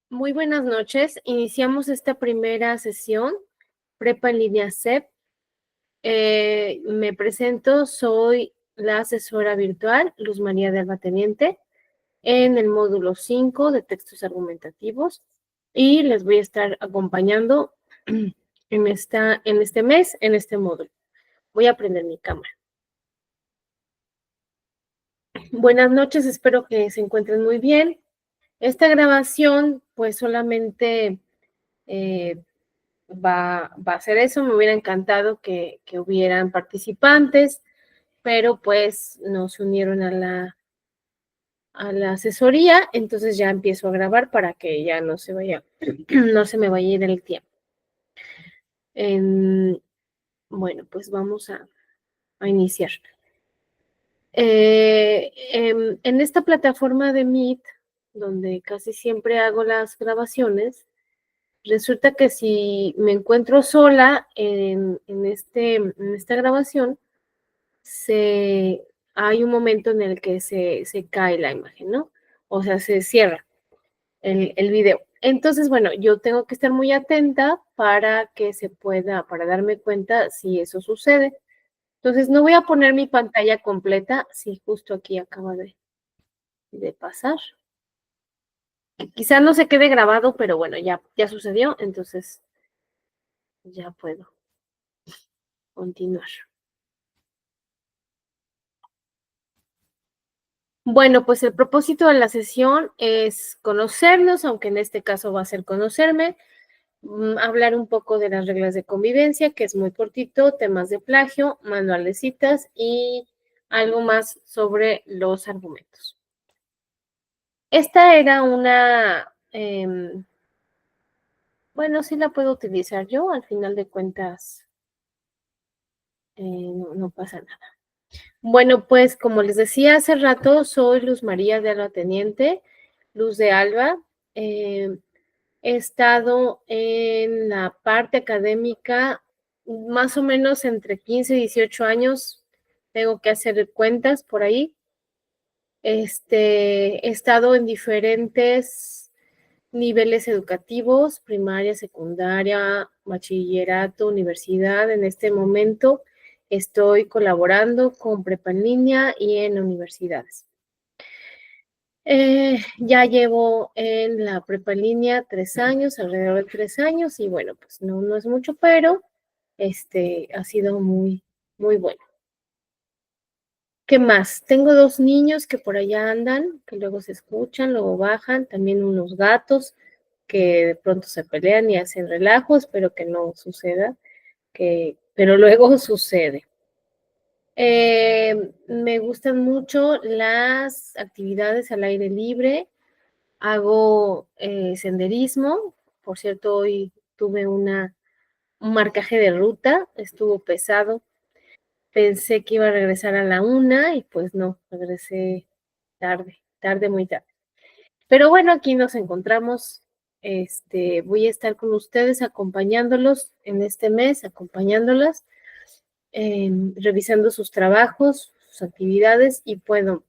Muy buenas noches. Iniciamos esta primera sesión, Prepa en línea CEP. Me presento, soy la asesora virtual, Luz María de Alba Teniente, en el módulo 5 de textos argumentativos y les voy a estar acompañando en este mes, en este módulo. Voy a prender mi cámara. Buenas noches, espero que se encuentren muy bien. Esta grabación, pues solamente va a ser eso. Me hubiera encantado que hubieran participantes, pero pues nos unieron a la asesoría, entonces ya empiezo a grabar para que ya no se vaya, no se me vaya a ir el tiempo. Bueno, pues vamos a iniciar. En esta plataforma de Meet, donde casi siempre hago las grabaciones, resulta que si me encuentro sola en esta grabación, hay un momento en el que se cae la imagen, ¿no? O sea, se cierra el video. Entonces, bueno, yo tengo que estar muy atenta para que para darme cuenta si eso sucede. Entonces, no voy a poner mi pantalla completa, si justo aquí acaba de pasar. Quizá no se quede grabado, pero bueno, ya sucedió, entonces ya puedo continuar. Bueno, pues el propósito de la sesión es conocernos, aunque en este caso va a ser conocerme, hablar un poco de las reglas de convivencia, que es muy cortito, temas de plagio, manual de citas y algo más sobre los argumentos. Esta era bueno, sí la puedo utilizar yo, al final de cuentas no pasa nada. Bueno, pues como les decía hace rato, soy Luz María de Alba Teniente, Luz de Alba. He estado en la parte académica más o menos entre 15 y 18 años. Tengo que hacer cuentas por ahí. He estado en diferentes niveles educativos, primaria, secundaria, bachillerato, universidad. En este momento estoy colaborando con Prepa en línea y en universidades. Ya llevo en la prepa en línea 3 años, alrededor de 3 años, y bueno, pues no es mucho, pero ha sido muy, muy bueno. ¿Qué más? Tengo 2 niños que por allá andan, que luego se escuchan, luego bajan, también unos gatos que de pronto se pelean y hacen relajos, espero que no suceda, pero luego sucede. Me gustan mucho las actividades al aire libre. Hago senderismo. Por cierto, hoy tuve un marcaje de ruta, estuvo pesado. Pensé que iba a regresar a la 1 y pues no, regresé tarde, muy tarde. Pero bueno, aquí nos encontramos. Voy a estar con ustedes acompañándolos en este mes, acompañándolas, revisando sus trabajos, sus actividades y bueno,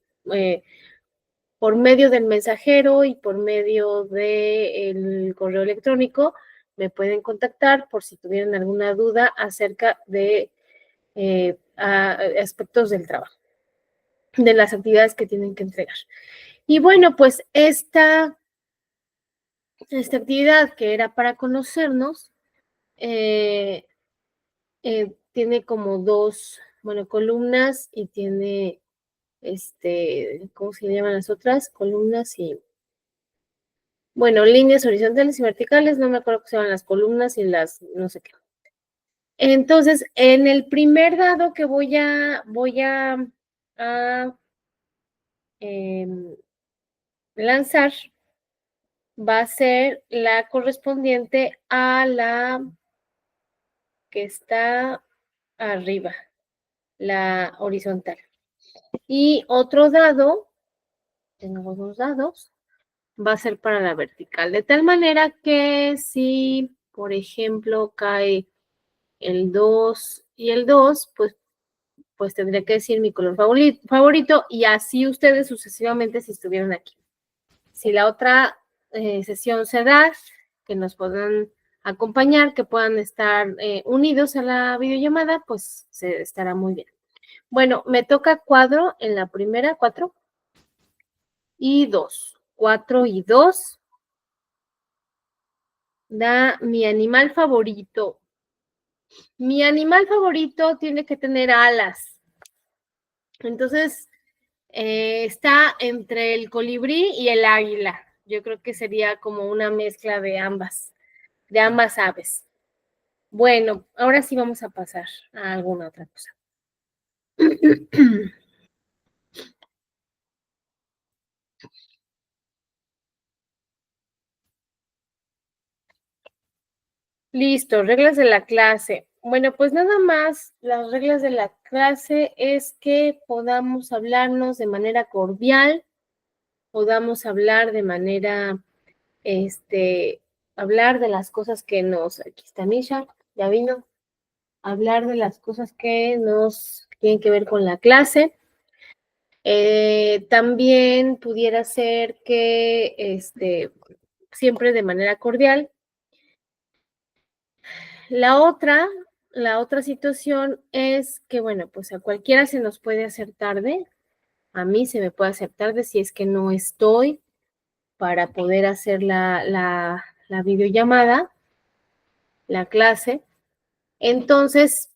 por medio del mensajero y por medio del correo electrónico me pueden contactar por si tuvieran alguna duda acerca de aspectos del trabajo, de las actividades que tienen que entregar. Y bueno, pues esta actividad que era para conocernos tiene como 2, bueno, columnas y tiene, ¿cómo se llaman las otras? Columnas y bueno, líneas horizontales y verticales, no me acuerdo qué se llaman las columnas y las no sé qué. Entonces, en el primer dado que voy a lanzar, va a ser la correspondiente a la que está arriba, la horizontal. Y otro dado, tengo 2 dados, va a ser para la vertical, de tal manera que si, por ejemplo, cae el 2 y el 2, pues tendría que decir mi color favorito y así ustedes sucesivamente si estuvieran aquí. Si la otra sesión se da, que nos puedan acompañar, que puedan estar unidos a la videollamada, pues se estará muy bien. Bueno, me toca cuadro en la primera, 4 y 2. 4 y 2 da mi animal favorito. Mi animal favorito tiene que tener alas. Entonces, está entre el colibrí y el águila. Yo creo que sería como una mezcla de ambas aves. Bueno, ahora sí vamos a pasar a alguna otra cosa. Listo, reglas de la clase. Bueno, pues nada más las reglas de la clase es que podamos hablarnos de manera cordial, podamos hablar de manera, hablar de las cosas que aquí está Misha, ya vino, hablar de las cosas que nos tienen que ver con la clase. También pudiera ser que, siempre de manera cordial. La otra situación es que, bueno, pues a cualquiera se nos puede hacer tarde. A mí se me puede hacer tarde si es que no estoy para poder hacer la videollamada, la clase. Entonces,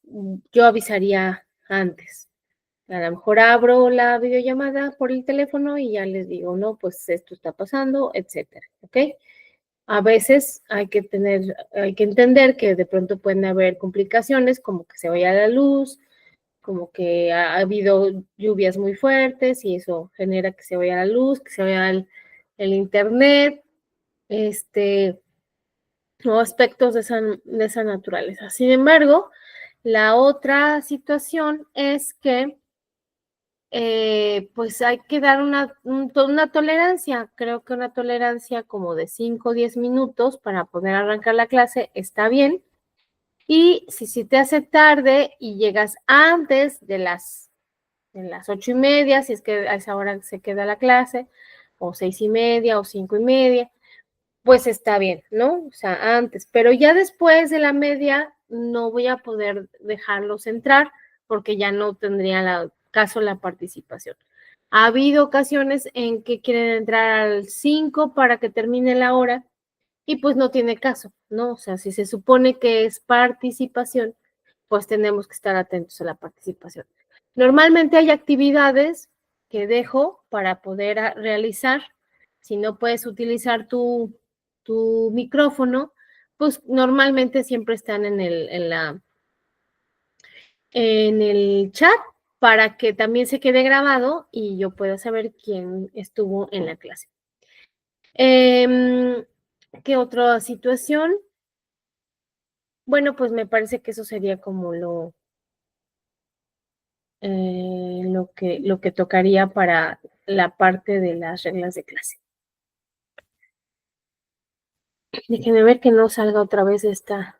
yo avisaría antes. A lo mejor abro la videollamada por el teléfono y ya les digo, no, pues esto está pasando, etcétera, ¿ok? A veces hay que entender que de pronto pueden haber complicaciones, como que se vaya la luz, como que ha habido lluvias muy fuertes y eso genera que se vaya la luz, que se vaya el internet, o aspectos de esa naturaleza. Sin embargo, la otra situación es que pues hay que dar una tolerancia, creo que una tolerancia como de 5 o 10 minutos para poder arrancar la clase está bien. Y si te hace tarde y llegas antes de las 8:30, si es que a esa hora se queda la clase, o 6:30 o 5:30, pues está bien, ¿no? O sea, antes, pero ya después de la media no voy a poder dejarlos entrar porque ya no tendría caso la participación. Ha habido ocasiones en que quieren entrar al 5 para que termine la hora y pues no tiene caso, ¿no? O sea, si se supone que es participación, pues tenemos que estar atentos a la participación. Normalmente hay actividades que dejo para poder realizar. Si no puedes utilizar tu micrófono, pues normalmente siempre están en el chat para que también se quede grabado y yo pueda saber quién estuvo en la clase. ¿Qué otra situación? Bueno, pues me parece que eso sería como lo que tocaría para la parte de las reglas de clase. Déjenme ver que no salga otra vez esta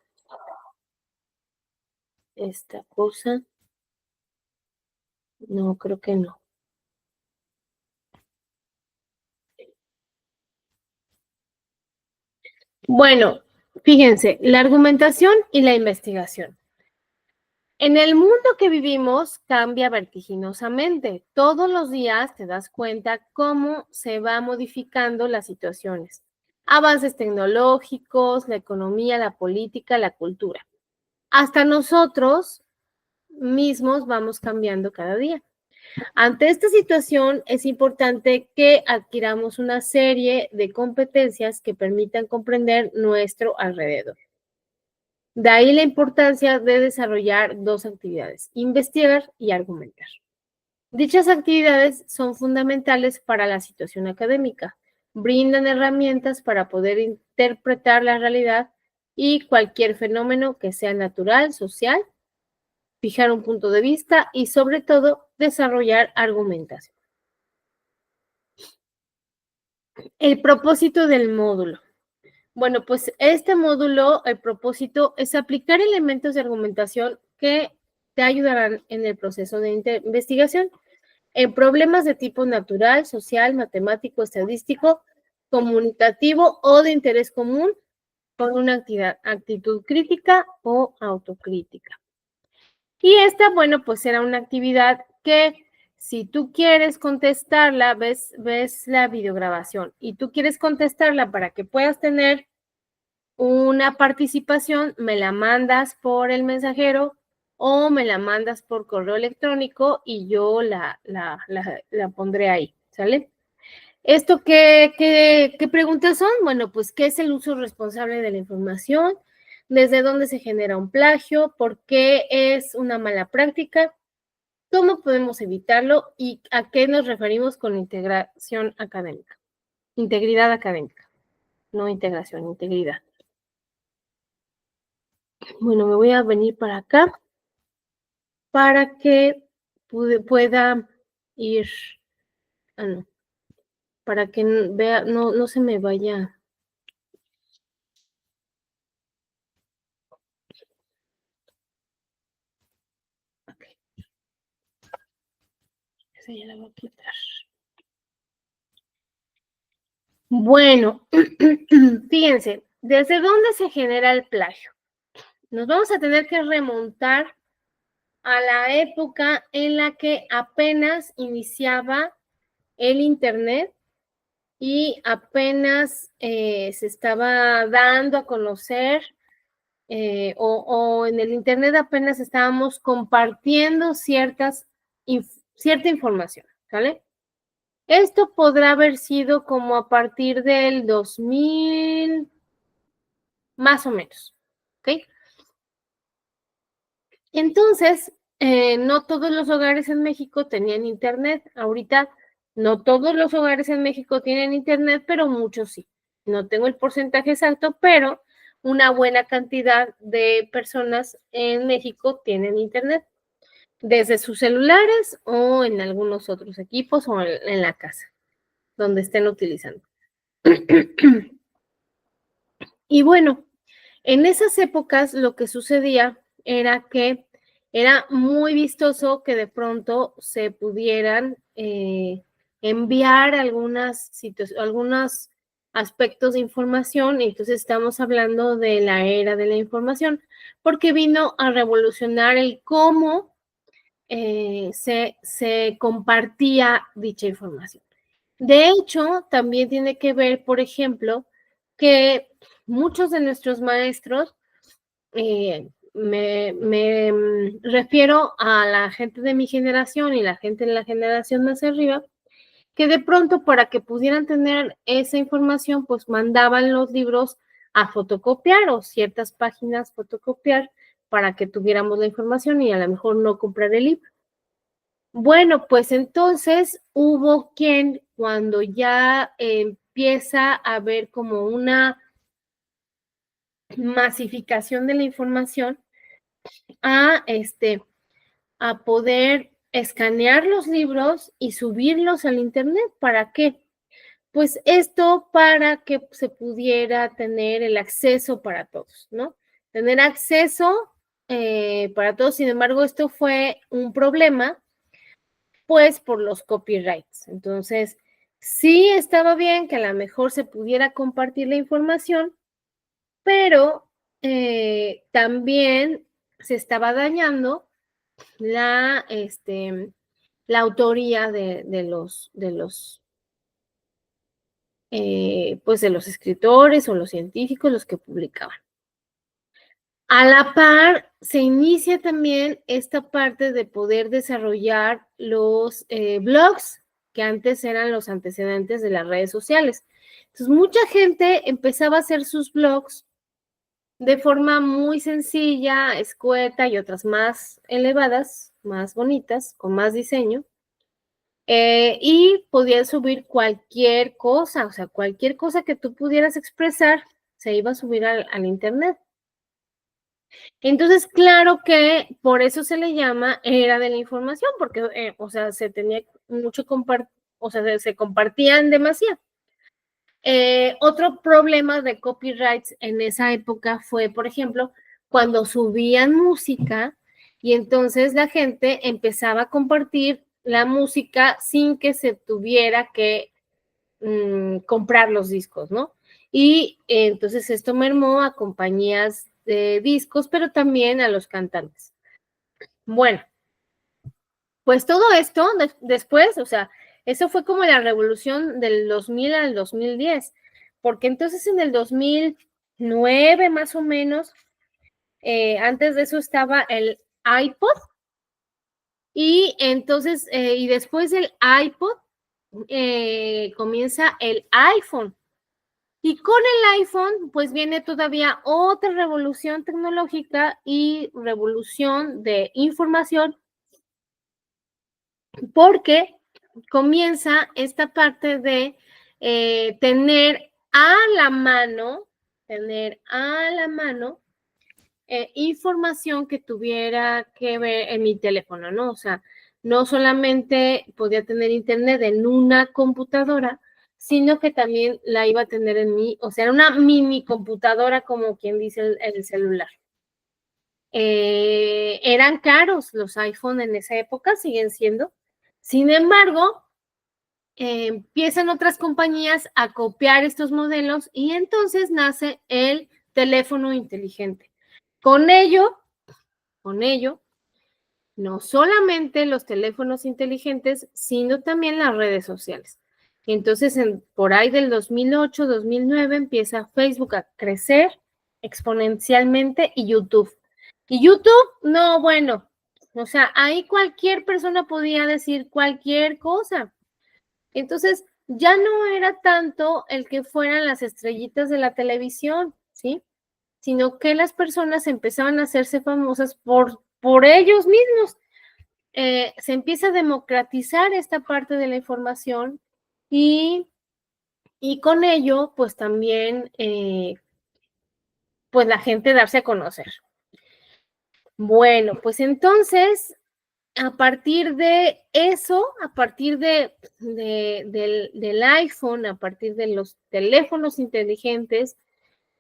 cosa. No, creo que no. Bueno, fíjense, la argumentación y la investigación. En el mundo que vivimos cambia vertiginosamente. Todos los días te das cuenta cómo se va modificando las situaciones. Avances tecnológicos, la economía, la política, la cultura. Hasta nosotros mismos vamos cambiando cada día. Ante esta situación es importante que adquiramos una serie de competencias que permitan comprender nuestro alrededor. De ahí la importancia de desarrollar dos actividades, investigar y argumentar. Dichas actividades son fundamentales para la situación académica. Brindan herramientas para poder interpretar la realidad y cualquier fenómeno que sea natural, social, fijar un punto de vista y sobre todo desarrollar argumentación. El propósito del módulo. Bueno, pues este módulo, el propósito es aplicar elementos de argumentación que te ayudarán en el proceso de investigación en problemas de tipo natural, social, matemático, estadístico comunicativo o de interés común con una actitud crítica o autocrítica. Y esta, bueno, pues era una actividad que si tú quieres contestarla, ves la videograbación y tú quieres contestarla para que puedas tener una participación, me la mandas por el mensajero o me la mandas por correo electrónico y yo la pondré ahí, ¿sale? ¿Esto qué preguntas son? Bueno, pues, ¿qué es el uso responsable de la información? ¿Desde dónde se genera un plagio? ¿Por qué es una mala práctica? ¿Cómo podemos evitarlo? ¿Y a qué nos referimos con integración académica? Integridad académica, no integración, integridad. Bueno, me voy a venir para acá para que pueda ir, no, para que vea, no se me vaya. Okay. Esa ya la voy a quitar. Bueno, fíjense, ¿desde dónde se genera el plagio? Nos vamos a tener que remontar a la época en la que apenas iniciaba el Internet y apenas se estaba dando a conocer o en el Internet apenas estábamos compartiendo cierta información, ¿vale? Esto podrá haber sido como a partir del 2000, más o menos, ¿ok? Entonces, no todos los hogares en México tenían internet. Ahorita no todos los hogares en México tienen internet, pero muchos sí. No tengo el porcentaje exacto, pero una buena cantidad de personas en México tienen internet, desde sus celulares o en algunos otros equipos o en la casa, donde estén utilizando. Y bueno, en esas épocas lo que sucedía era que era muy vistoso que de pronto se pudieran enviar algunos aspectos de información, y entonces estamos hablando de la era de la información, porque vino a revolucionar el cómo se compartía dicha información. De hecho, también tiene que ver, por ejemplo, que muchos de nuestros maestros, me refiero a la gente de mi generación y la gente de la generación más arriba, que de pronto para que pudieran tener esa información, pues mandaban los libros a fotocopiar o ciertas páginas fotocopiar para que tuviéramos la información y a lo mejor no comprar el libro. Bueno, pues entonces hubo quien, cuando ya empieza a haber como una masificación de la información, a poder escanear los libros y subirlos al internet. ¿Para qué? Pues esto para que se pudiera tener el acceso para todos, ¿no? Tener acceso para todos. Sin embargo, esto fue un problema, pues por los copyrights. Entonces, sí estaba bien que a lo mejor se pudiera compartir la información, pero también se estaba dañando la autoría de los pues de los escritores o los científicos, los que publicaban. A la par, se inicia también esta parte de poder desarrollar los blogs, que antes eran los antecedentes de las redes sociales. Entonces, mucha gente empezaba a hacer sus blogs de forma muy sencilla, escueta, y otras más elevadas, más bonitas, con más diseño. Y podías subir cualquier cosa, o sea, cualquier cosa que tú pudieras expresar, se iba a subir al internet. Entonces, claro que por eso se le llama era de la información, porque, o sea, se tenía mucho o sea, se compartían demasiado. Otro problema de copyrights en esa época fue, por ejemplo, cuando subían música y entonces la gente empezaba a compartir la música sin que se tuviera que comprar los discos, ¿no? Y entonces esto mermó a compañías de discos, pero también a los cantantes. Bueno, pues todo esto después, o sea, eso fue como la revolución del 2000 al 2010, porque entonces en el 2009 más o menos, antes de eso estaba el iPod, y entonces, y después del iPod, comienza el iPhone. Y con el iPhone, pues viene todavía otra revolución tecnológica y revolución de información, porque comienza esta parte de tener a la mano información que tuviera que ver en mi teléfono, ¿no? O sea, no solamente podía tener internet en una computadora, sino que también la iba a tener en mí, o sea, era una mini computadora, como quien dice el celular. Eran caros los iPhone en esa época, siguen siendo. Sin embargo, empiezan otras compañías a copiar estos modelos y entonces nace el teléfono inteligente. Con ello, no solamente los teléfonos inteligentes, sino también las redes sociales. Entonces, por ahí del 2008, 2009 empieza Facebook a crecer exponencialmente y YouTube. Y YouTube, no, bueno, o sea, ahí cualquier persona podía decir cualquier cosa. Entonces, ya no era tanto el que fueran las estrellitas de la televisión, ¿sí? Sino que las personas empezaban a hacerse famosas por ellos mismos. Se empieza a democratizar esta parte de la información y con ello, pues también, pues la gente darse a conocer. Bueno, pues entonces, a partir de eso, a partir del iPhone, a partir de los teléfonos inteligentes,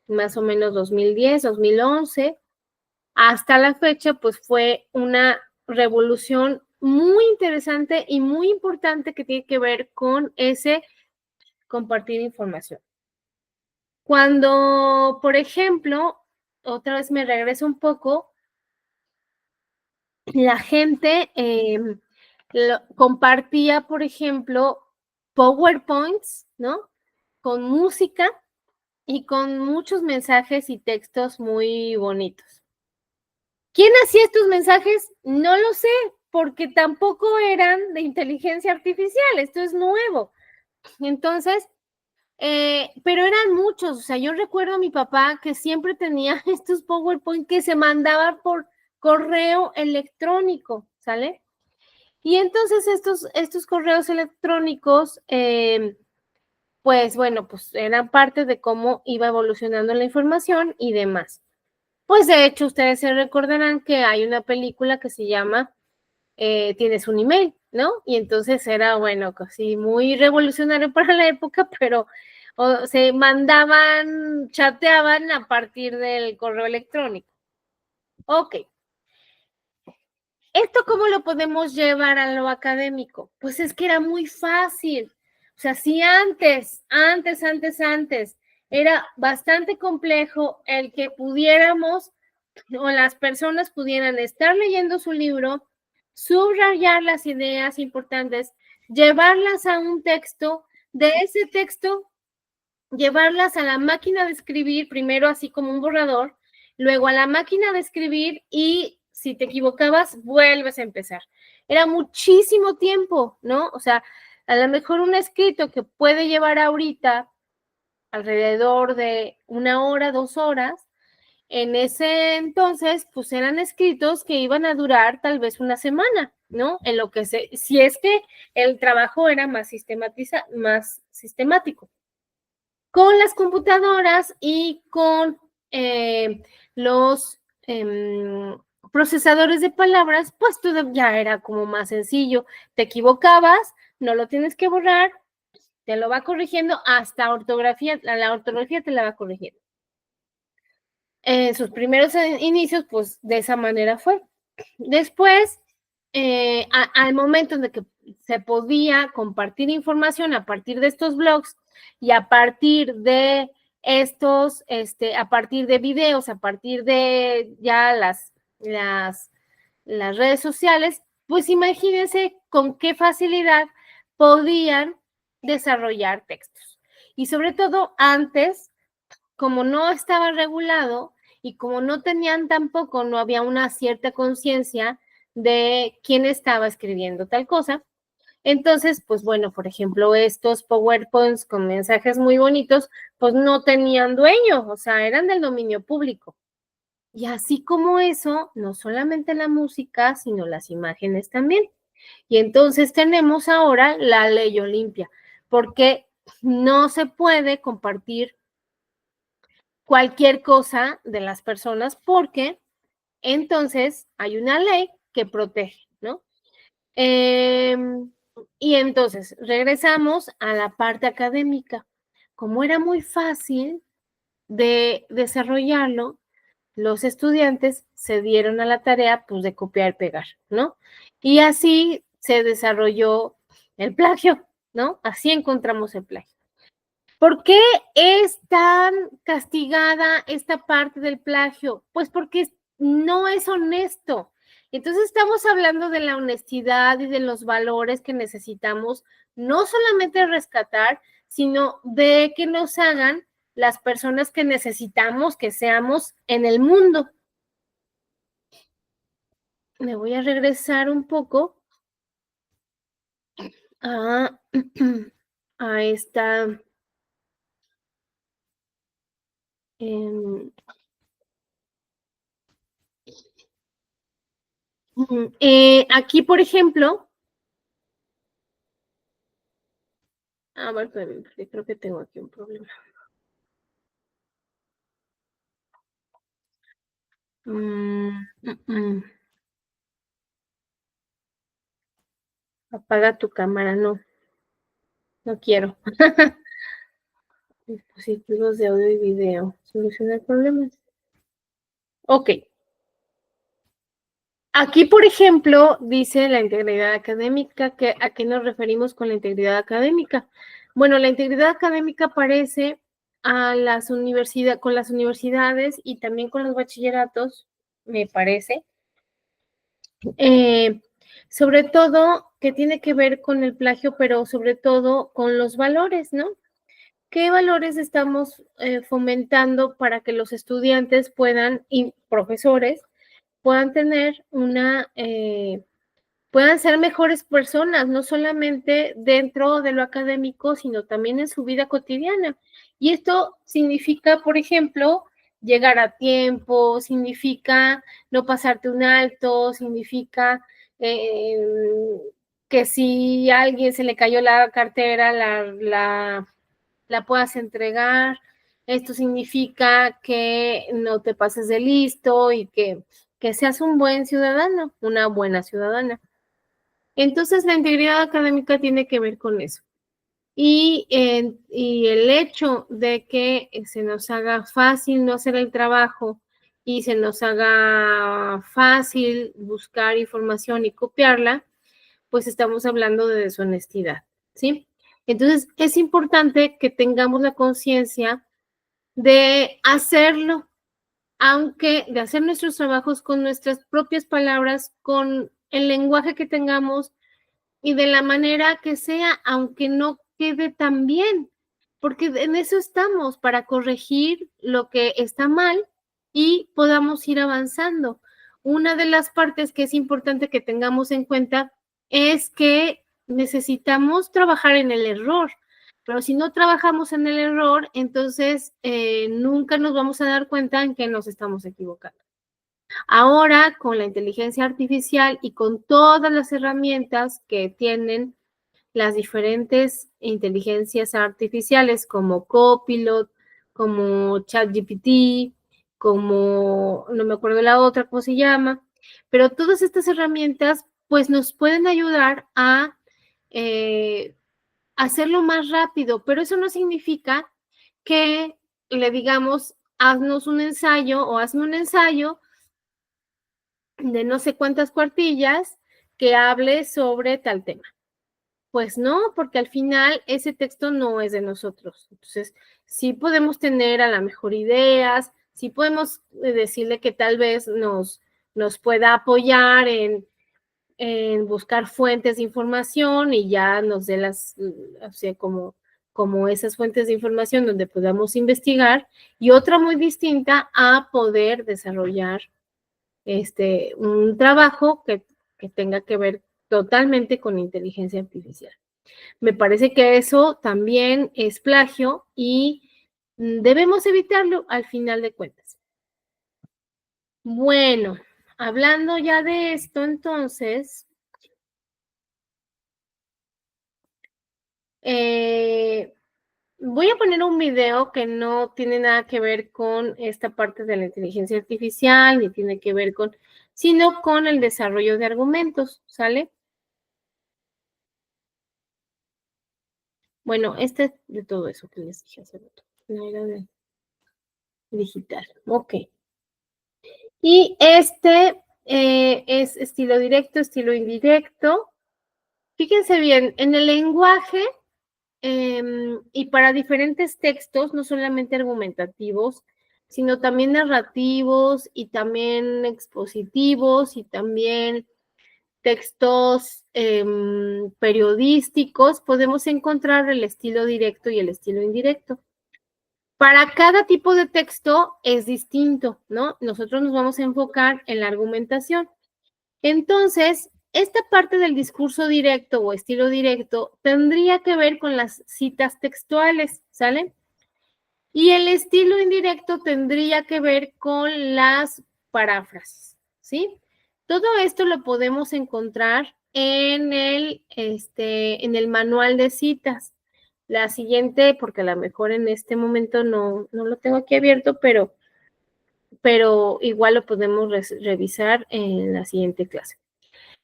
más o menos 2010, 2011, hasta la fecha, pues fue una revolución muy interesante y muy importante que tiene que ver con ese compartir información. Cuando, por ejemplo, otra vez me regreso un poco, la gente compartía, por ejemplo, PowerPoints, ¿no? Con música y con muchos mensajes y textos muy bonitos. ¿Quién hacía estos mensajes? No lo sé, porque tampoco eran de inteligencia artificial, esto es nuevo. Entonces, pero eran muchos, o sea, yo recuerdo a mi papá que siempre tenía estos PowerPoint que se mandaban por correo electrónico, ¿sale? Y entonces estos correos electrónicos, pues bueno, pues eran parte de cómo iba evolucionando la información y demás. Pues de hecho, ustedes se recordarán que hay una película que se llama Tienes un email, ¿no? Y entonces era, bueno, casi muy revolucionario para la época, pero se mandaban, chateaban a partir del correo electrónico. Ok. ¿Esto cómo lo podemos llevar a lo académico? Pues es que era muy fácil. O sea, si antes, era bastante complejo el que pudiéramos o las personas pudieran estar leyendo su libro, subrayar las ideas importantes, llevarlas a un texto, de ese texto, llevarlas a la máquina de escribir, primero así como un borrador, luego a la máquina de escribir y si te equivocabas, vuelves a empezar. Era muchísimo tiempo, ¿no? O sea, a lo mejor un escrito que puede llevar ahorita alrededor de 1 hora, 2 horas, en ese entonces, pues eran escritos que iban a durar tal vez una semana, ¿no? En lo que si es que el trabajo era más sistemático. Con las computadoras y con los procesadores de palabras, pues todo ya era como más sencillo. Te equivocabas, no lo tienes que borrar, te lo va corrigiendo hasta ortografía, la ortografía te la va corrigiendo. En sus primeros inicios, pues de esa manera fue. Después, al momento se podía compartir información a partir de estos blogs y a partir de estos, a partir de videos, a partir de ya las redes sociales, pues imagínense con qué facilidad podían desarrollar textos. Y sobre todo antes, como no estaba regulado y como no tenían tampoco, no había una cierta conciencia de quién estaba escribiendo tal cosa. Entonces, pues bueno, por ejemplo, estos PowerPoints con mensajes muy bonitos, pues no tenían dueño, o sea, eran del dominio público. Y así como eso, no solamente la música, sino las imágenes también. Y entonces tenemos ahora la ley Olimpia, porque no se puede compartir cualquier cosa de las personas porque entonces hay una ley que protege, ¿no? Y entonces regresamos a la parte académica. Como era muy fácil de desarrollarlo, los estudiantes se dieron a la tarea pues de copiar y pegar, ¿no? Y así se desarrolló el plagio, ¿no? Así encontramos el plagio. ¿Por qué es tan castigada esta parte del plagio? Pues porque no es honesto. Entonces estamos hablando de la honestidad y de los valores que necesitamos, no solamente rescatar, sino de que nos hagan las personas que necesitamos que seamos en el mundo. Me voy a regresar un poco a, a esta... aquí, por ejemplo, a ver, porque creo que tengo aquí un problema. Apaga tu cámara, no quiero. Dispositivos de audio y video. Solucionar problemas. Ok. Aquí, por ejemplo, dice la integridad académica. ¿A qué nos referimos con la integridad académica? Bueno, la integridad académica aparece con las universidades y también con los bachilleratos, me parece. Sobre todo que tiene que ver con el plagio, pero sobre todo con los valores, ¿no? ¿Qué valores estamos fomentando para que los estudiantes puedan y profesores puedan tener puedan ser mejores personas, no solamente dentro de lo académico, sino también en su vida cotidiana? Y esto significa, por ejemplo, llegar a tiempo, significa no pasarte un alto, significa eh, que si a alguien se le cayó la cartera, la puedas entregar. Esto significa que no te pases de listo y que seas un buen ciudadano, una buena ciudadana. Entonces, la integridad académica tiene que ver con eso. Y el hecho de que se nos haga fácil no hacer el trabajo y se nos haga fácil buscar información y copiarla, pues estamos hablando de deshonestidad, ¿sí? Entonces, es importante que tengamos la conciencia de hacerlo, aunque de hacer nuestros trabajos con nuestras propias palabras, con el lenguaje que tengamos y de la manera que sea, aunque no quede tan bien, porque en eso estamos, para corregir lo que está mal y podamos ir avanzando. Una de las partes que es importante que tengamos en cuenta es que necesitamos trabajar en el error, pero si no trabajamos en el error, entonces nunca nos vamos a dar cuenta en que nos estamos equivocando. Ahora, con la inteligencia artificial y con todas las herramientas que tienen las diferentes inteligencias artificiales como Copilot, como ChatGPT, como, no me acuerdo la otra, cómo se llama, pero todas estas herramientas pues nos pueden ayudar a hacerlo más rápido, pero eso no significa que le digamos, haznos un ensayo o hazme un ensayo de no sé cuántas cuartillas que hable sobre tal tema. Pues no, porque al final ese texto no es de nosotros. Entonces, sí podemos tener a la mejor ideas, sí podemos decirle que tal vez nos pueda apoyar en buscar fuentes de información y ya nos dé o sea, como esas fuentes de información donde podamos investigar, y otra muy distinta a poder desarrollar un trabajo que tenga que ver totalmente con inteligencia artificial. Me parece que eso también es plagio y debemos evitarlo al final de cuentas. Bueno, hablando ya de esto, entonces, voy a poner un video que no tiene nada que ver con esta parte de la inteligencia artificial, ni tiene que ver sino con el desarrollo de argumentos, ¿sale? Bueno, este es de todo eso que les dije hace rato. La era de digital. Ok. Y es estilo directo, estilo indirecto. Fíjense bien, en el lenguaje y para diferentes textos, no solamente argumentativos, sino también narrativos y también expositivos y también textos periodísticos, podemos encontrar el estilo directo y el estilo indirecto. Para cada tipo de texto es distinto, ¿no? Nosotros nos vamos a enfocar en la argumentación. Entonces, esta parte del discurso directo o estilo directo tendría que ver con las citas textuales, ¿sale? Y el estilo indirecto tendría que ver con las paráfrasis, ¿sí? Todo esto lo podemos encontrar en el manual de citas. La siguiente, porque a lo mejor en este momento no lo tengo aquí abierto, pero igual lo podemos revisar en la siguiente clase.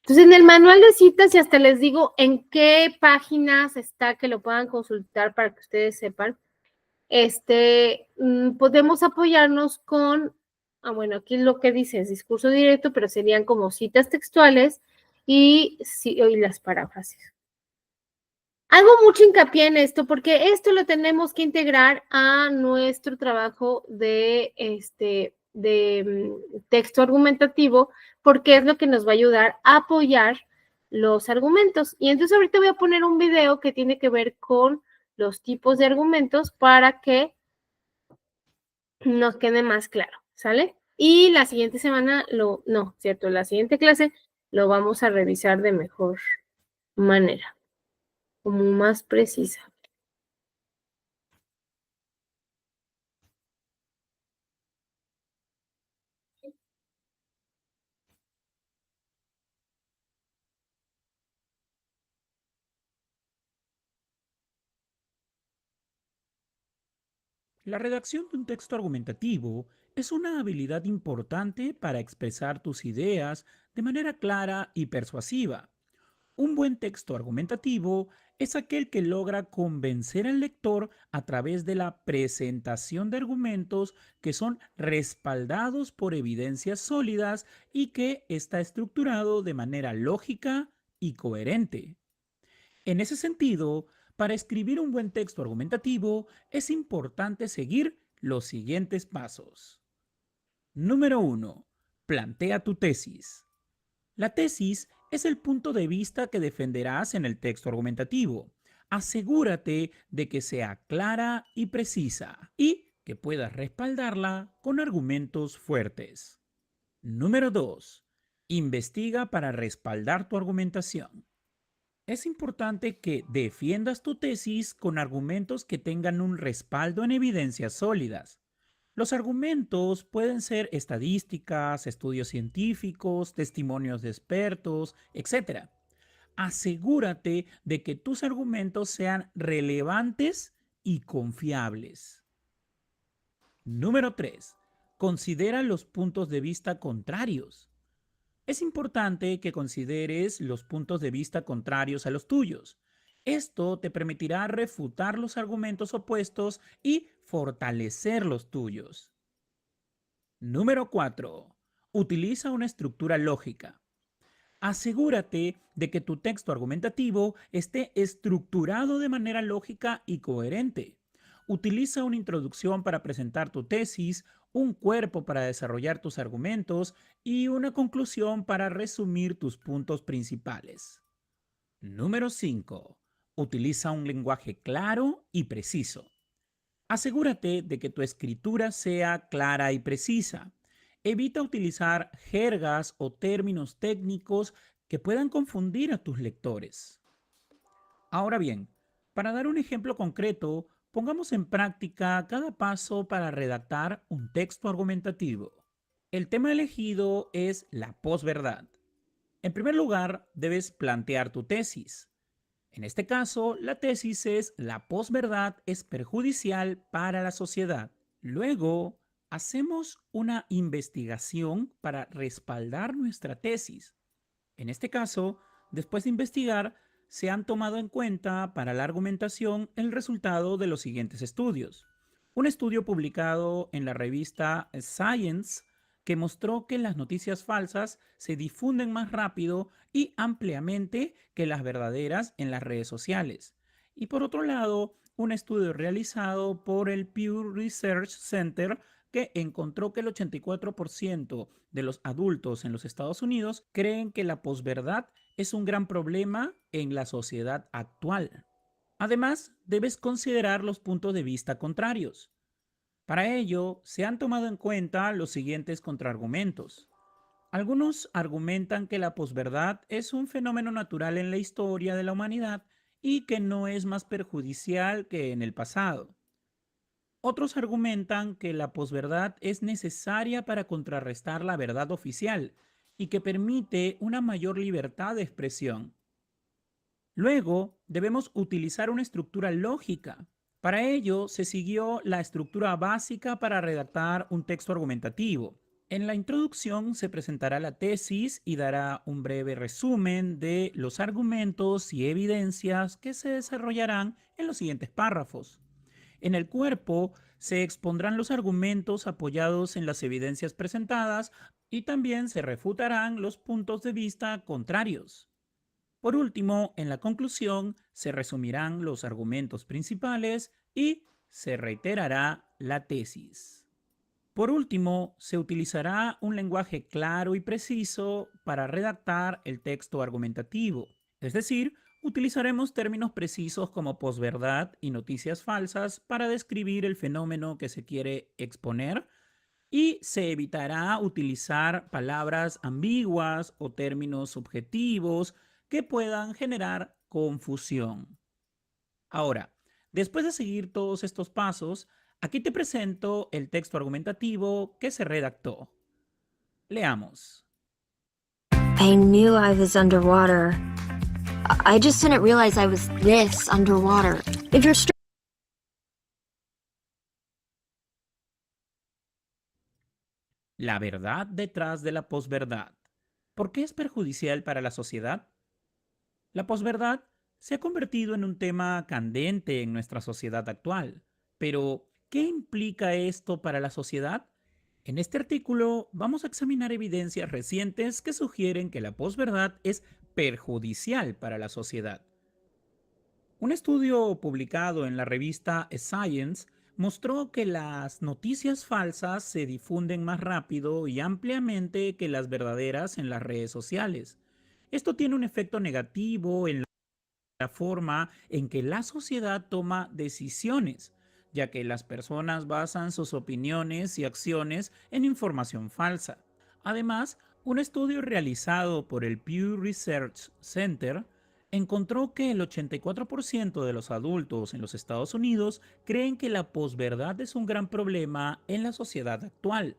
Entonces, en el manual de citas, y hasta les digo en qué páginas está, que lo puedan consultar para que ustedes sepan, podemos apoyarnos bueno, aquí lo que dice es discurso directo, pero serían como citas textuales y las paráfrasis. Hago mucho hincapié en esto porque esto lo tenemos que integrar a nuestro trabajo de texto argumentativo, porque es lo que nos va a ayudar a apoyar los argumentos. Y entonces ahorita voy a poner un video que tiene que ver con los tipos de argumentos para que nos quede más claro, ¿sale? Y la siguiente semana, cierto, la siguiente clase lo vamos a revisar de mejor manera, como más precisa. La redacción de un texto argumentativo es una habilidad importante para expresar tus ideas de manera clara y persuasiva. Un buen texto argumentativo es aquel que logra convencer al lector a través de la presentación de argumentos que son respaldados por evidencias sólidas y que está estructurado de manera lógica y coherente. En ese sentido, para escribir un buen texto argumentativo es importante seguir los siguientes pasos. Número 1. Plantea tu tesis. La tesis es el punto de vista que defenderás en el texto argumentativo. Asegúrate de que sea clara y precisa y que puedas respaldarla con argumentos fuertes. Número 2. Investiga para respaldar tu argumentación. Es importante que defiendas tu tesis con argumentos que tengan un respaldo en evidencias sólidas. Los argumentos pueden ser estadísticas, estudios científicos, testimonios de expertos, etc. Asegúrate de que tus argumentos sean relevantes y confiables. Número 3. Considera los puntos de vista contrarios. Es importante que consideres los puntos de vista contrarios a los tuyos. Esto te permitirá refutar los argumentos opuestos y fortalecer los tuyos. Número 4. Utiliza una estructura lógica. Asegúrate de que tu texto argumentativo esté estructurado de manera lógica y coherente. Utiliza una introducción para presentar tu tesis, un cuerpo para desarrollar tus argumentos y una conclusión para resumir tus puntos principales. Número 5. Utiliza un lenguaje claro y preciso. Asegúrate de que tu escritura sea clara y precisa. Evita utilizar jergas o términos técnicos que puedan confundir a tus lectores. Ahora bien, para dar un ejemplo concreto, pongamos en práctica cada paso para redactar un texto argumentativo. El tema elegido es la posverdad. En primer lugar, debes plantear tu tesis. En este caso, la tesis es la posverdad es perjudicial para la sociedad. Luego, hacemos una investigación para respaldar nuestra tesis. En este caso, después de investigar, se han tomado en cuenta para la argumentación el resultado de los siguientes estudios. Un estudio publicado en la revista Science que mostró que las noticias falsas se difunden más rápido y ampliamente que las verdaderas en las redes sociales. Y por otro lado, un estudio realizado por el Pew Research Center que encontró que el 84% de los adultos en los Estados Unidos creen que la posverdad es un gran problema en la sociedad actual. Además, debes considerar los puntos de vista contrarios. Para ello, se han tomado en cuenta los siguientes contraargumentos. Algunos argumentan que la posverdad es un fenómeno natural en la historia de la humanidad y que no es más perjudicial que en el pasado. Otros argumentan que la posverdad es necesaria para contrarrestar la verdad oficial y que permite una mayor libertad de expresión. Luego, debemos utilizar una estructura lógica. Para ello, se siguió la estructura básica para redactar un texto argumentativo. En la introducción se presentará la tesis y dará un breve resumen de los argumentos y evidencias que se desarrollarán en los siguientes párrafos. En el cuerpo se expondrán los argumentos apoyados en las evidencias presentadas y también se refutarán los puntos de vista contrarios. Por último, en la conclusión se resumirán los argumentos principales y se reiterará la tesis. Por último, se utilizará un lenguaje claro y preciso para redactar el texto argumentativo, es decir, utilizaremos términos precisos como posverdad y noticias falsas para describir el fenómeno que se quiere exponer y se evitará utilizar palabras ambiguas o términos subjetivos que puedan generar confusión. Ahora, después de seguir todos estos pasos, aquí te presento el texto argumentativo que se redactó. Leamos. I knew I was underwater. I just didn't realize I was this underwater. If you're La verdad detrás de la posverdad. ¿Por qué es perjudicial para la sociedad? La posverdad se ha convertido en un tema candente en nuestra sociedad actual. Pero, ¿qué implica esto para la sociedad? En este artículo vamos a examinar evidencias recientes que sugieren que la posverdad es perjudicial para la sociedad. Un estudio publicado en la revista Science mostró que las noticias falsas se difunden más rápido y ampliamente que las verdaderas en las redes sociales. Esto tiene un efecto negativo en la forma en que la sociedad toma decisiones, ya que las personas basan sus opiniones y acciones en información falsa. Además, un estudio realizado por el Pew Research Center encontró que el 84% de los adultos en los Estados Unidos creen que la posverdad es un gran problema en la sociedad actual.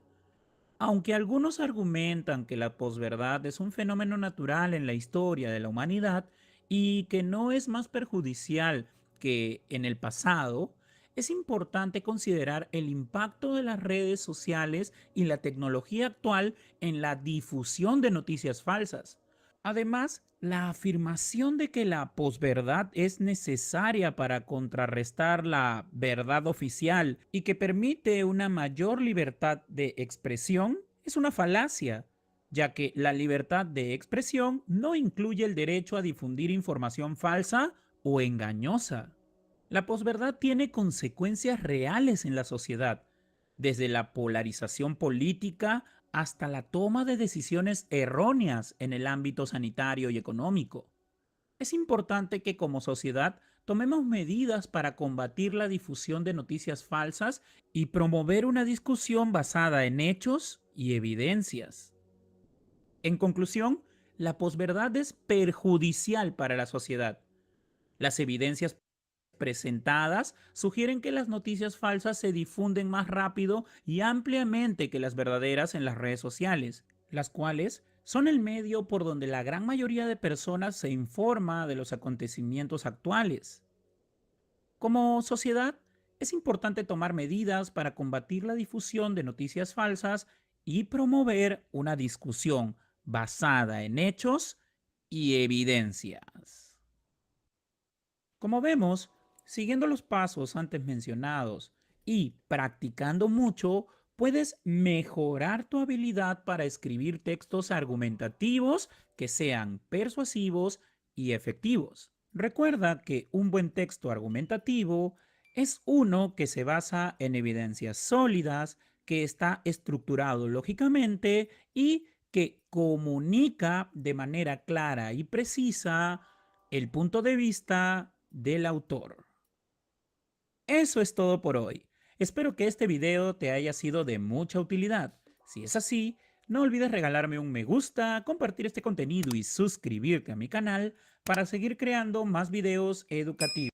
Aunque algunos argumentan que la posverdad es un fenómeno natural en la historia de la humanidad y que no es más perjudicial que en el pasado, es importante considerar el impacto de las redes sociales y la tecnología actual en la difusión de noticias falsas. Además, la afirmación de que la posverdad es necesaria para contrarrestar la verdad oficial y que permite una mayor libertad de expresión es una falacia. ya que la libertad de expresión no incluye el derecho a difundir información falsa o engañosa. La posverdad tiene consecuencias reales en la sociedad, desde la polarización política hasta la toma de decisiones erróneas en el ámbito sanitario y económico. Es importante que como sociedad tomemos medidas para combatir la difusión de noticias falsas y promover una discusión basada en hechos y evidencias. En conclusión, la posverdad es perjudicial para la sociedad. Las evidencias presentadas sugieren que las noticias falsas se difunden más rápido y ampliamente que las verdaderas en las redes sociales, las cuales son el medio por donde la gran mayoría de personas se informa de los acontecimientos actuales. Como sociedad, es importante tomar medidas para combatir la difusión de noticias falsas y promover una discusión basada en hechos y evidencias. Como vemos, siguiendo los pasos antes mencionados y practicando mucho, puedes mejorar tu habilidad para escribir textos argumentativos que sean persuasivos y efectivos. Recuerda que un buen texto argumentativo es uno que se basa en evidencias sólidas, que está estructurado lógicamente y que comunica de manera clara y precisa el punto de vista del autor. Eso es todo por hoy. Espero que este video te haya sido de mucha utilidad. Si es así, no olvides regalarme un me gusta, compartir este contenido y suscribirte a mi canal para seguir creando más videos educativos.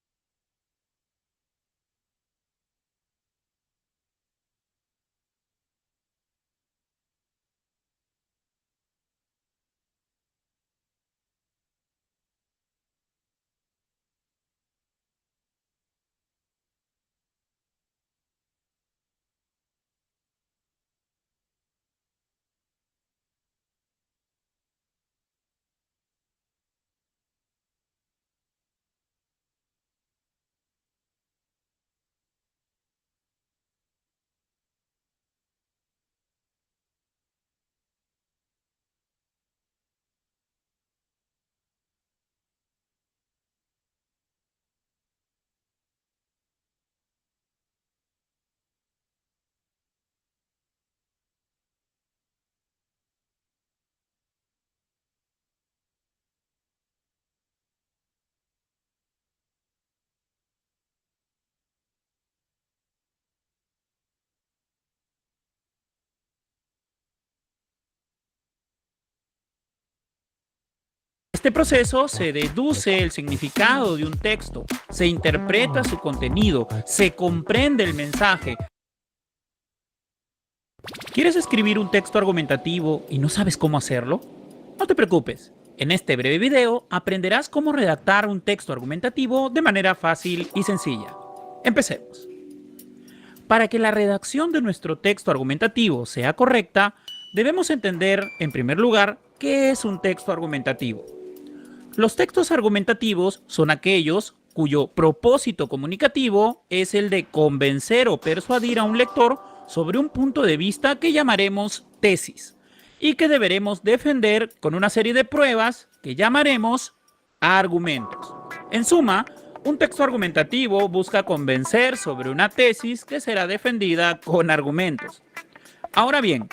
Este proceso se deduce el significado de un texto, se interpreta su contenido, se comprende el mensaje. ¿Quieres escribir un texto argumentativo y no sabes cómo hacerlo? No te preocupes. En este breve video aprenderás cómo redactar un texto argumentativo de manera fácil y sencilla. Empecemos. Para que la redacción de nuestro texto argumentativo sea correcta, debemos entender, en primer lugar, qué es un texto argumentativo. Los textos argumentativos son aquellos cuyo propósito comunicativo es el de convencer o persuadir a un lector sobre un punto de vista que llamaremos tesis y que deberemos defender con una serie de pruebas que llamaremos argumentos. En suma, un texto argumentativo busca convencer sobre una tesis que será defendida con argumentos. Ahora bien,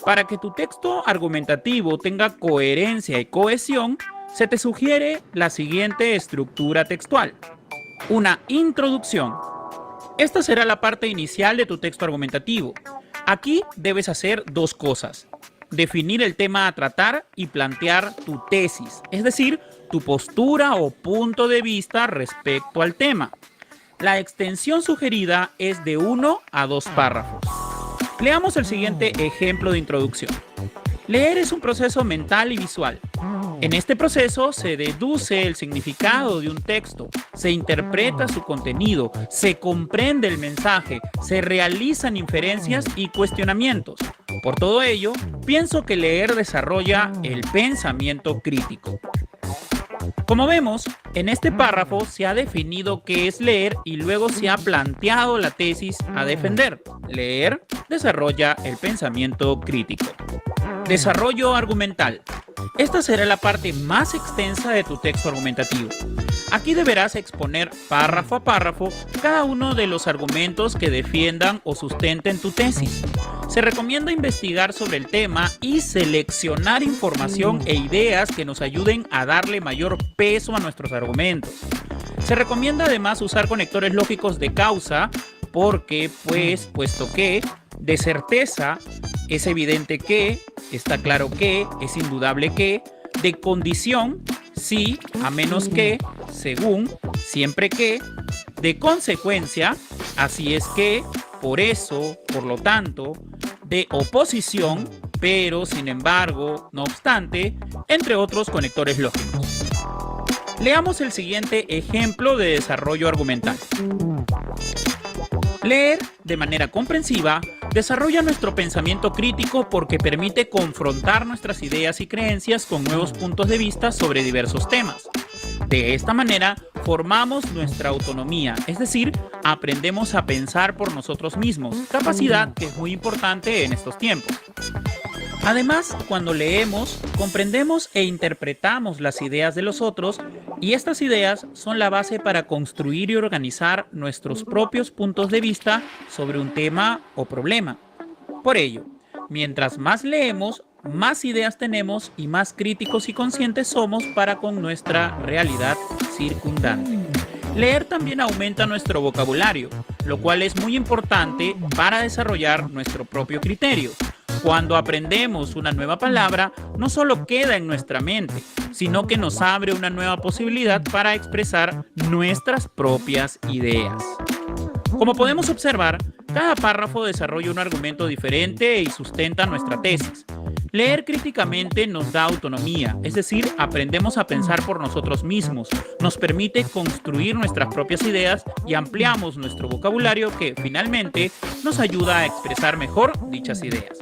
para que tu texto argumentativo tenga coherencia y cohesión, se te sugiere la siguiente estructura textual. Una introducción. Esta será la parte inicial de tu texto argumentativo. Aquí debes hacer dos cosas: definir el tema a tratar y plantear tu tesis, es decir, tu postura o punto de vista respecto al tema. La extensión sugerida es de 1 a 2 párrafos. Leamos el siguiente ejemplo de introducción. Leer es un proceso mental y visual. En este proceso se deduce el significado de un texto, se interpreta su contenido, se comprende el mensaje, se realizan inferencias y cuestionamientos. Por todo ello, pienso que leer desarrolla el pensamiento crítico. Como vemos, en este párrafo se ha definido qué es leer y luego se ha planteado la tesis a defender. Leer desarrolla el pensamiento crítico. Desarrollo argumental. Esta será la parte más extensa de tu texto argumentativo. Aquí deberás exponer párrafo a párrafo cada uno de los argumentos que defiendan o sustenten tu tesis. Se recomienda investigar sobre el tema y seleccionar información e ideas que nos ayuden a darle mayor peso a nuestros argumentos. Se recomienda además usar conectores lógicos de causa porque, puesto que, de certeza, es evidente que, está claro que, es indudable que, de condición, sí, a menos que, según, siempre que, de consecuencia, así es que, por eso, por lo tanto, de oposición, pero, sin embargo, no obstante, entre otros conectores lógicos. Leamos el siguiente ejemplo de desarrollo argumental. Leer de manera comprensiva desarrolla nuestro pensamiento crítico porque permite confrontar nuestras ideas y creencias con nuevos puntos de vista sobre diversos temas. De esta manera, formamos nuestra autonomía, es decir, aprendemos a pensar por nosotros mismos, capacidad que es muy importante en estos tiempos. Además, cuando leemos, comprendemos e interpretamos las ideas de los otros y estas ideas son la base para construir y organizar nuestros propios puntos de vista sobre un tema o problema. Por ello, mientras más leemos, más ideas tenemos y más críticos y conscientes somos para con nuestra realidad circundante. Leer también aumenta nuestro vocabulario, lo cual es muy importante para desarrollar nuestro propio criterio. Cuando aprendemos una nueva palabra, no solo queda en nuestra mente, sino que nos abre una nueva posibilidad para expresar nuestras propias ideas. Como podemos observar, cada párrafo desarrolla un argumento diferente y sustenta nuestra tesis. Leer críticamente nos da autonomía, es decir, aprendemos a pensar por nosotros mismos, nos permite construir nuestras propias ideas y ampliamos nuestro vocabulario que, finalmente, nos ayuda a expresar mejor dichas ideas.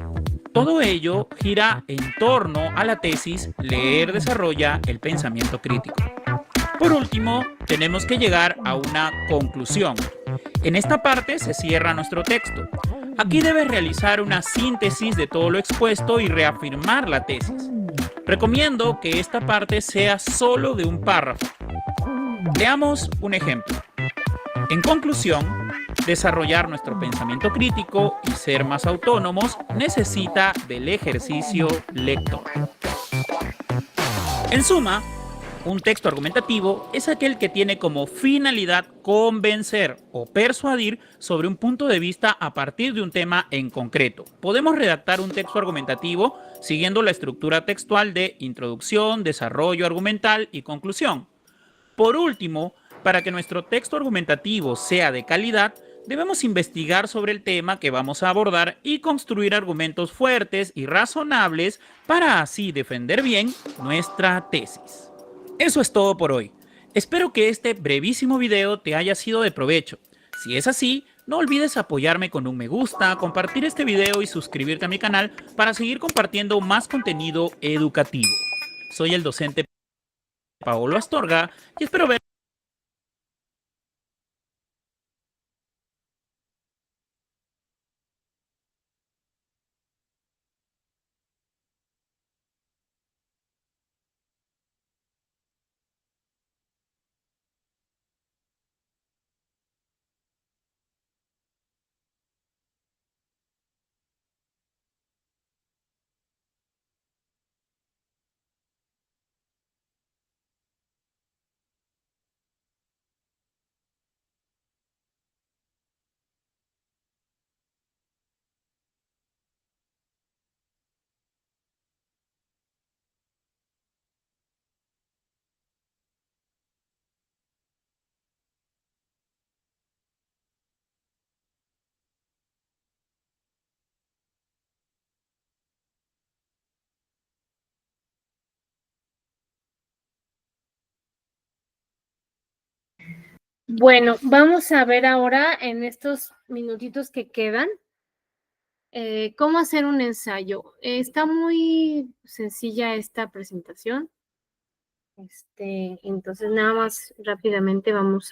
Todo ello gira en torno a la tesis Leer desarrolla el pensamiento crítico. Por último, tenemos que llegar a una conclusión. En esta parte se cierra nuestro texto. Aquí debes realizar una síntesis de todo lo expuesto y reafirmar la tesis. Recomiendo que esta parte sea solo de un párrafo. Leamos un ejemplo. En conclusión, desarrollar nuestro pensamiento crítico y ser más autónomos necesita del ejercicio lector. En suma, un texto argumentativo es aquel que tiene como finalidad convencer o persuadir sobre un punto de vista a partir de un tema en concreto. Podemos redactar un texto argumentativo siguiendo la estructura textual de introducción, desarrollo argumental y conclusión. Por último, para que nuestro texto argumentativo sea de calidad, debemos investigar sobre el tema que vamos a abordar y construir argumentos fuertes y razonables para así defender bien nuestra tesis. Eso es todo por hoy. Espero que este brevísimo video te haya sido de provecho. Si es así, no olvides apoyarme con un me gusta, compartir este video y suscribirte a mi canal para seguir compartiendo más contenido educativo. Soy el docente Paolo Astorga y espero ver Bueno, vamos a ver ahora en estos minutitos que quedan cómo hacer un ensayo. Está muy sencilla esta presentación. Entonces, nada más rápidamente vamos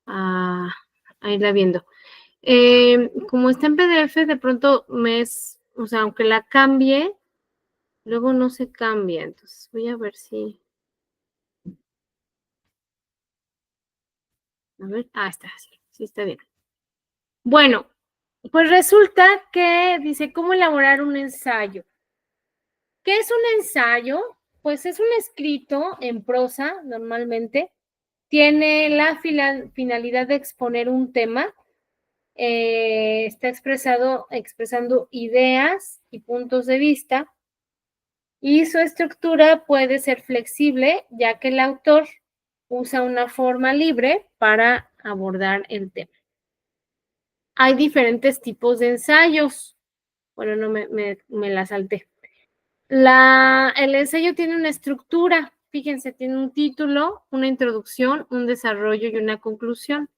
a irla viendo. Como está en PDF, de pronto me es o sea, aunque la cambie, luego no se cambia. Entonces voy a ver si... A ver, está, sí está bien. Bueno, pues resulta que dice, ¿cómo elaborar un ensayo? ¿Qué es un ensayo? Pues es un escrito en prosa, normalmente. Tiene la finalidad de exponer un tema. Está expresando ideas y puntos de vista. Y su estructura puede ser flexible, ya que el autor usa una forma libre para abordar el tema. Hay diferentes tipos de ensayos. Bueno, no me la salté. El ensayo tiene una estructura, fíjense, tiene un título, una introducción, un desarrollo y una conclusión.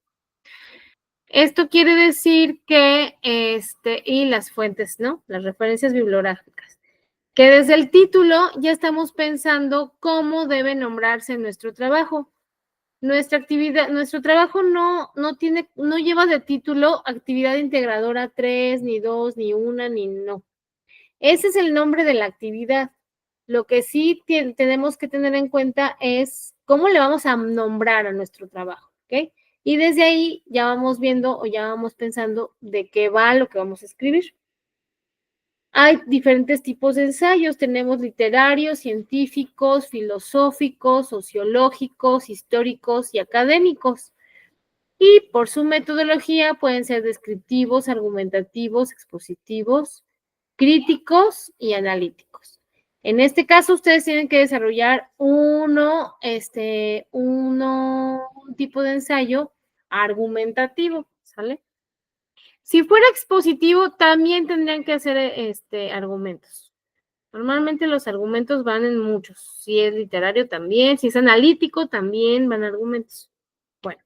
Esto quiere decir que, y las fuentes, ¿no? Las referencias bibliográficas. Que desde el título ya estamos pensando cómo debe nombrarse nuestro trabajo. Nuestra actividad, nuestro trabajo no lleva de título actividad integradora 3, ni 2, ni 1, ni no. Ese es el nombre de la actividad. Lo que sí tenemos que tener en cuenta es cómo le vamos a nombrar a nuestro trabajo, ¿ok? Y desde ahí ya vamos viendo o ya vamos pensando de qué va lo que vamos a escribir. Hay diferentes tipos de ensayos. Tenemos literarios, científicos, filosóficos, sociológicos, históricos y académicos. Y por su metodología pueden ser descriptivos, argumentativos, expositivos, críticos y analíticos. En este caso, ustedes tienen que desarrollar un tipo de ensayo argumentativo, ¿sale? Si fuera expositivo, también tendrían que hacer argumentos. Normalmente los argumentos van en muchos. Si es literario, también. Si es analítico, también van argumentos. Bueno,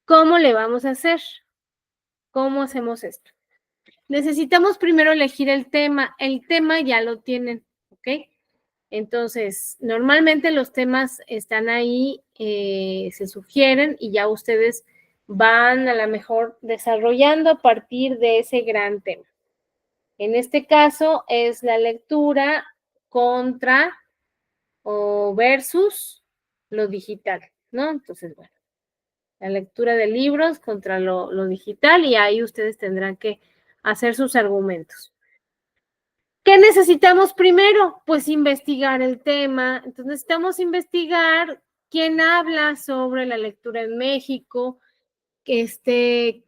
¿cómo le vamos a hacer? ¿Cómo hacemos esto? Necesitamos primero elegir el tema. El tema ya lo tienen, ¿ok? Entonces, normalmente los temas están ahí, se sugieren y ya ustedes van a lo mejor desarrollando a partir de ese gran tema. En este caso es la lectura contra o versus lo digital, ¿no? Entonces, bueno, la lectura de libros contra lo digital y ahí ustedes tendrán que hacer sus argumentos. ¿Qué necesitamos primero? Pues investigar el tema. Entonces necesitamos investigar quién habla sobre la lectura en México, qué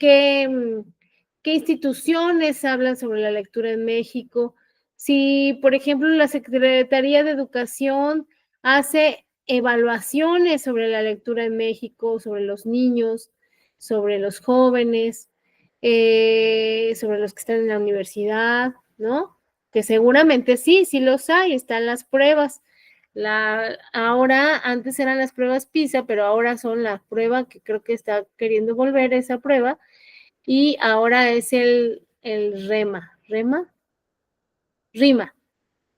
instituciones hablan sobre la lectura en México. Si, por ejemplo, la Secretaría de Educación hace evaluaciones sobre la lectura en México, sobre los niños, sobre los jóvenes, sobre los que están en la universidad, ¿no? Que seguramente sí los hay, están las pruebas. Ahora, antes eran las pruebas PISA, pero ahora son la prueba que creo que está queriendo volver esa prueba, y ahora es el RIMA,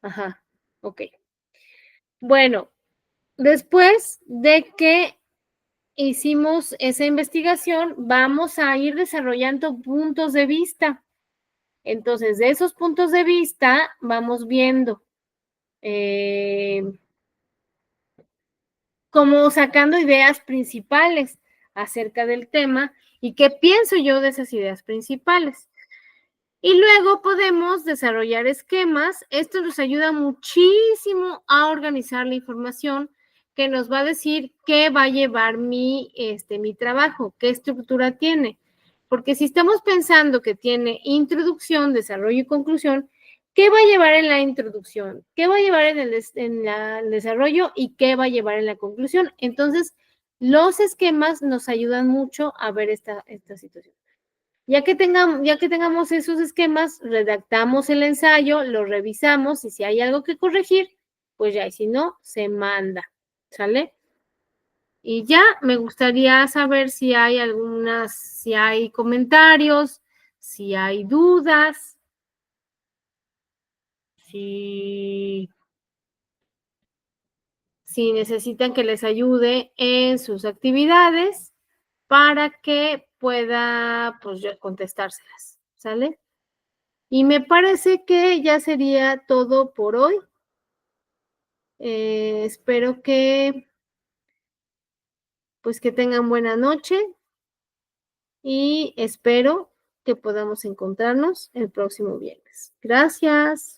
ajá, ok. Bueno, después de que hicimos esa investigación, vamos a ir desarrollando puntos de vista. Entonces, de esos puntos de vista, vamos viendo como sacando ideas principales acerca del tema y qué pienso yo de esas ideas principales. Y luego podemos desarrollar esquemas. Esto nos ayuda muchísimo a organizar la información que nos va a decir qué va a llevar mi trabajo, qué estructura tiene. Porque si estamos pensando que tiene introducción, desarrollo y conclusión, ¿qué va a llevar en la introducción? ¿Qué va a llevar en el desarrollo? ¿Y qué va a llevar en la conclusión? Entonces, los esquemas nos ayudan mucho a ver esta situación. Ya que tengamos esos esquemas, redactamos el ensayo, lo revisamos y si hay algo que corregir, pues ya, y si no, se manda, ¿sale? Y ya me gustaría saber si hay comentarios, si hay dudas, si necesitan que les ayude en sus actividades para que pueda, pues yo contestárselas, ¿sale? Y me parece que ya sería todo por hoy. Espero que, pues, que tengan buena noche y espero que podamos encontrarnos el próximo viernes. Gracias.